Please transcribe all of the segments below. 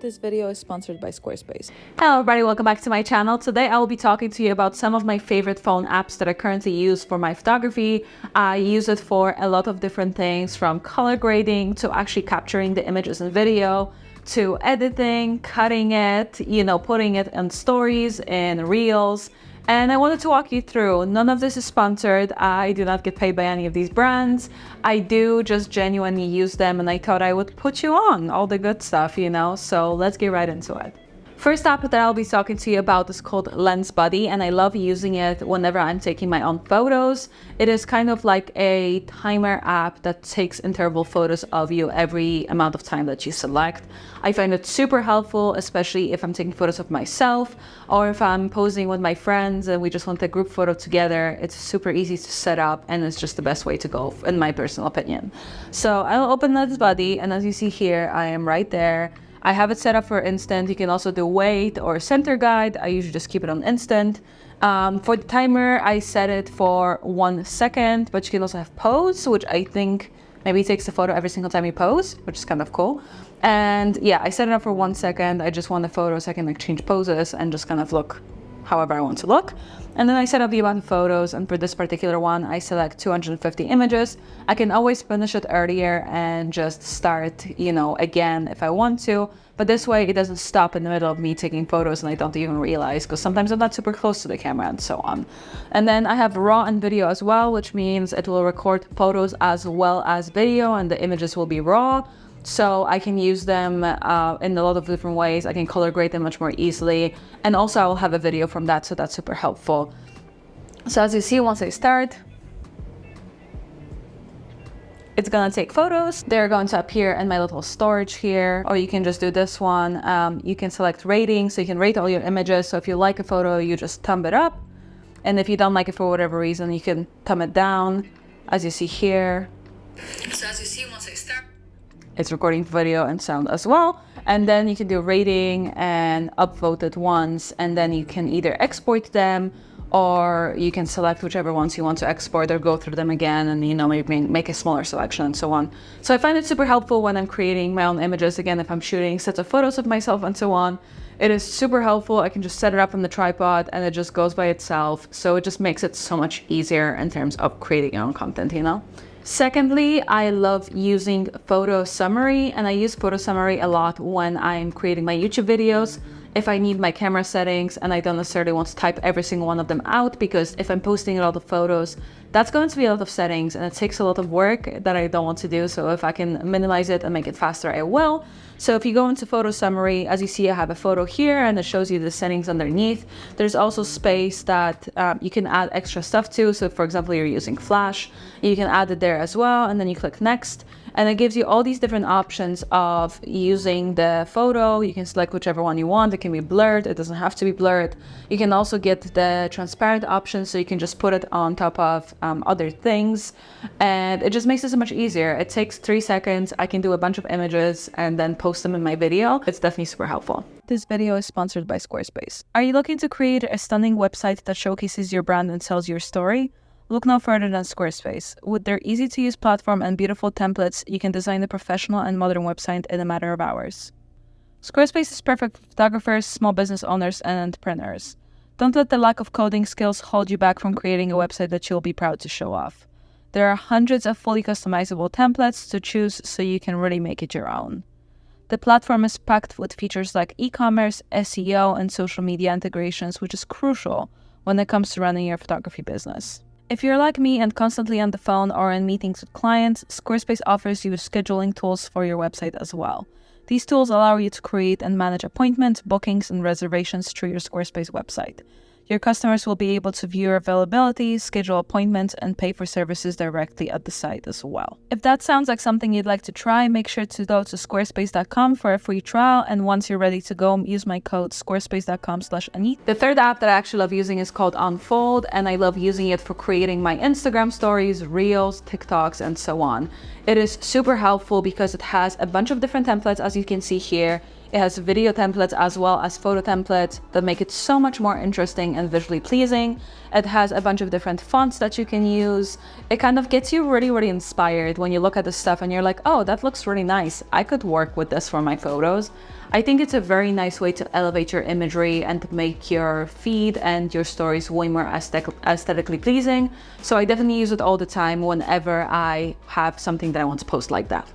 This video is sponsored by Squarespace. Hello everybody, welcome back to my channel. Today I will be talking to you about some of my favorite phone apps that I currently use for my photography. I use it for a lot of different things, from color grading to actually capturing the images and video, to editing, cutting it, putting it in stories and reels. And I wanted to walk you through. None of this is sponsored. I do not get paid by any of these brands. I do just genuinely use them, and I thought I would put you on all the good stuff, so let's get right into it. First app that I'll be talking to you about is called Lensbody, and I love using it whenever I'm taking my own photos. It is kind of like a timer app that takes interval photos of you every amount of time that you select. I find it super helpful, especially if I'm taking photos of myself or if I'm posing with my friends and we just want a group photo together. It's super easy to set up, and it's just the best way to go, in my personal opinion. So I'll open Lensbody, and as you see here, I am right there. I have it set up for instant. You can also do wait or center guide. I usually just keep it on instant. For the timer, I set it for 1 second, but you can also have pose, which I think maybe takes the photo every single time you pose, which is kind of cool. And yeah, I set it up for 1 second. I just want the photo so I can change poses and just kind of look however I want to look. And then I set up the amount of photos, and for this particular one, I select 250 images. I can always finish it earlier and just start, again if I want to. But this way it doesn't stop in the middle of me taking photos and I don't even realize, because sometimes I'm not super close to the camera and so on. And then I have raw and video as well, which means it will record photos as well as video, and the images will be raw. So I can use them in a lot of different ways. I can color grade them much more easily. And also I will have a video from that, so that's super helpful. So as you see, once I start, it's gonna take photos. They're going to appear in my little storage here, or you can just do this one. You can select rating, so you can rate all your images. So if you like a photo, you just thumb it up. And if you don't like it for whatever reason, you can thumb it down, as you see here. So as you see, once I start, it's recording video and sound as well. And then you can do rating and upvote it once, and then you can either export them, or you can select whichever ones you want to export, or go through them again and maybe make a smaller selection and so on. So I find it super helpful when I'm creating my own images. Again, if I'm shooting sets of photos of myself and so on, it is super helpful. I can just set it up on the tripod and it just goes by itself. So it just makes it so much easier in terms of creating your own content, Secondly, I love using PhotoSummary, and I use PhotoSummary a lot when I'm creating my YouTube videos. If I need my camera settings and I don't necessarily want to type every single one of them out, because if I'm posting a lot of photos, that's going to be a lot of settings and it takes a lot of work that I don't want to do. So if I can minimize it and make it faster, I will. So if you go into PhotoSummary, as you see, I have a photo here and it shows you the settings underneath. There's also space that you can add extra stuff to. So for example, you're using Flash, you can add it there as well. And then you click next. And it gives you all these different options of using the photo. You can select whichever one you want. It can be blurred. It doesn't have to be blurred. You can also get the transparent option, so you can just put it on top of other things. And it just makes it so much easier. It takes 3 seconds. I can do a bunch of images and then post them in my video. It's definitely super helpful. This video is sponsored by Squarespace. Are you looking to create a stunning website that showcases your brand and tells your story? Look no further than Squarespace. With their easy-to-use platform and beautiful templates, you can design a professional and modern website in a matter of hours. Squarespace is perfect for photographers, small business owners, and entrepreneurs. Don't let the lack of coding skills hold you back from creating a website that you'll be proud to show off. There are hundreds of fully customizable templates to choose, so you can really make it your own. The platform is packed with features like e-commerce, SEO, and social media integrations, which is crucial when it comes to running your photography business. If you're like me and constantly on the phone or in meetings with clients, Squarespace offers you scheduling tools for your website as well. These tools allow you to create and manage appointments, bookings, and reservations through your Squarespace website. Your customers will be able to view your availability, schedule appointments, and pay for services directly at the site as well. If that sounds like something you'd like to try, make sure to go to squarespace.com for a free trial. And once you're ready to go, use my code squarespace.com/Anita. The third app that I actually love using is called Unfold, and I love using it for creating my Instagram stories, Reels, TikToks, and so on. It is super helpful because it has a bunch of different templates, as you can see here. It has video templates as well as photo templates that make it so much more interesting and visually pleasing. It has a bunch of different fonts that you can use. It kind of gets you really inspired when you look at the stuff and you're like, oh, that looks really nice. I could work with this for my photos. I think it's a very nice way to elevate your imagery and to make your feed and your stories way more aesthetically pleasing. So I definitely use it all the time whenever I have something that I want to post like that.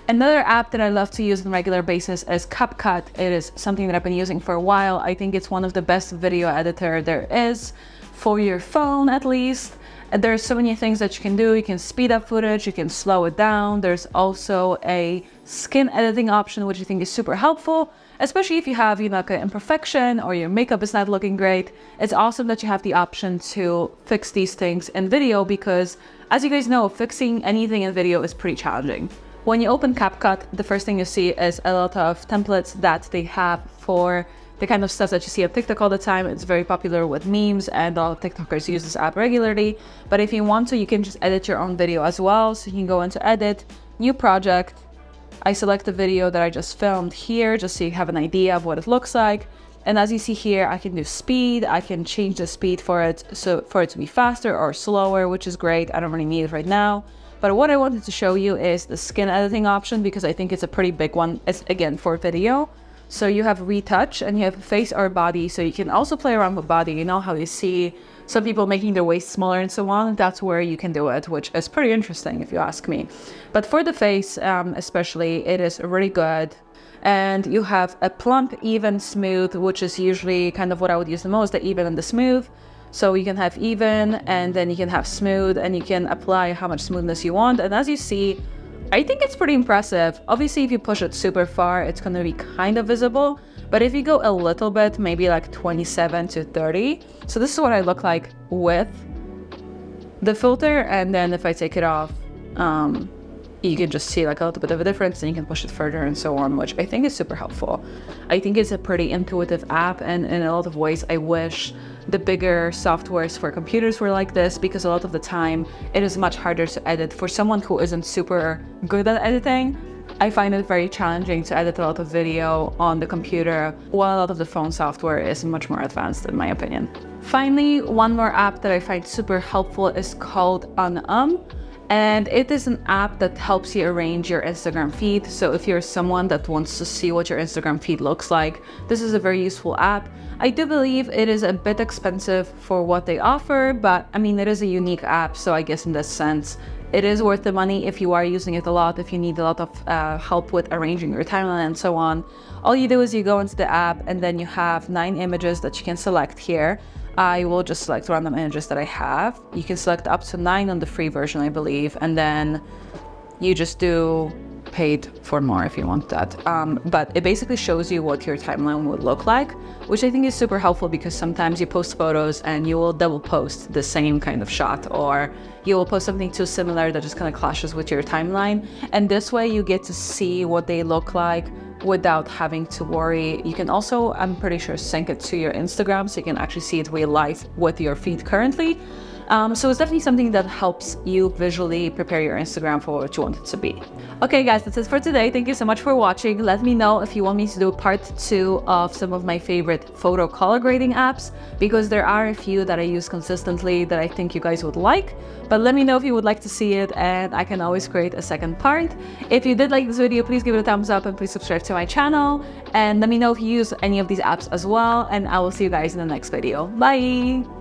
Another app that I love to use on a regular basis is CapCut. It is something that I've been using for a while. I think it's one of the best video editor there is, for your phone at least. There's so many things that you can do. You can speed up footage, you can slow it down. There's also a skin editing option, which I think is super helpful, especially if you have, like an imperfection or your makeup is not looking great. It's awesome that you have the option to fix these things in video because, as you guys know, fixing anything in video is pretty challenging. When you open CapCut, the first thing you see is a lot of templates that they have for the kind of stuff that you see on TikTok all the time. It's very popular with memes and all TikTokers use this app regularly. But if you want to, you can just edit your own video as well. So you can go into edit, new project. I select the video that I just filmed here just so you have an idea of what it looks like. And as you see here, I can do speed. I can change the speed for it, so for it to be faster or slower, which is great. I don't really need it right now. But what I wanted to show you is the skin editing option because I think it's a pretty big one. It's again for video. So you have retouch and you have face or body. So you can also play around with body. You know how you see some people making their waist smaller and so on. That's where you can do it, which is pretty interesting if you ask me. But for the face, especially, it is really good. And you have a plump, even, smooth, which is usually kind of what I would use the most, the even and the smooth. So you can have even and then you can have smooth and you can apply how much smoothness you want. And as you see, I think it's pretty impressive. Obviously, if you push it super far, it's going to be kind of visible. But if you go a little bit, maybe like 27 to 30. So this is what I look like with the filter. And then if I take it off, you can just see like a little bit of a difference and you can push it further and so on, which I think is super helpful. I think it's a pretty intuitive app, and in a lot of ways I wish the bigger softwares for computers were like this, because a lot of the time it is much harder to edit. For someone who isn't super good at editing, I find it very challenging to edit a lot of video on the computer, while a lot of the phone software is much more advanced in my opinion. Finally, one more app that I find super helpful is called and it is an app that helps you arrange your Instagram feed. So if you're someone that wants to see what your Instagram feed looks like, this is a very useful app. I do believe it is a bit expensive for what they offer, but I mean, it is a unique app. So I guess in this sense, it is worth the money if you are using it a lot, if you need a lot of help with arranging your timeline and so on. All you do is you go into the app and then you have 9 images that you can select here. I will just select random images that I have. You can select up to 9 on the free version, I believe, and then you just do paid for more if you want that. But it basically shows you what your timeline would look like, which I think is super helpful because sometimes you post photos and you will double post the same kind of shot, or you will post something too similar that just kind of clashes with your timeline. And this way you get to see what they look like without having to worry. You can also, I'm pretty sure, sync it to your Instagram so you can actually see it real life with your feed currently. So it's definitely something that helps you visually prepare your Instagram for what you want it to be. Okay guys, that's it for today. Thank you so much for watching. Let me know if you want me to do part 2 of some of my favorite photo color grading apps, because there are a few that I use consistently that I think you guys would like. But let me know if you would like to see it and I can always create a second part. If you did like this video, please give it a thumbs up and please subscribe to my channel. And let me know if you use any of these apps as well. And I will see you guys in the next video. Bye!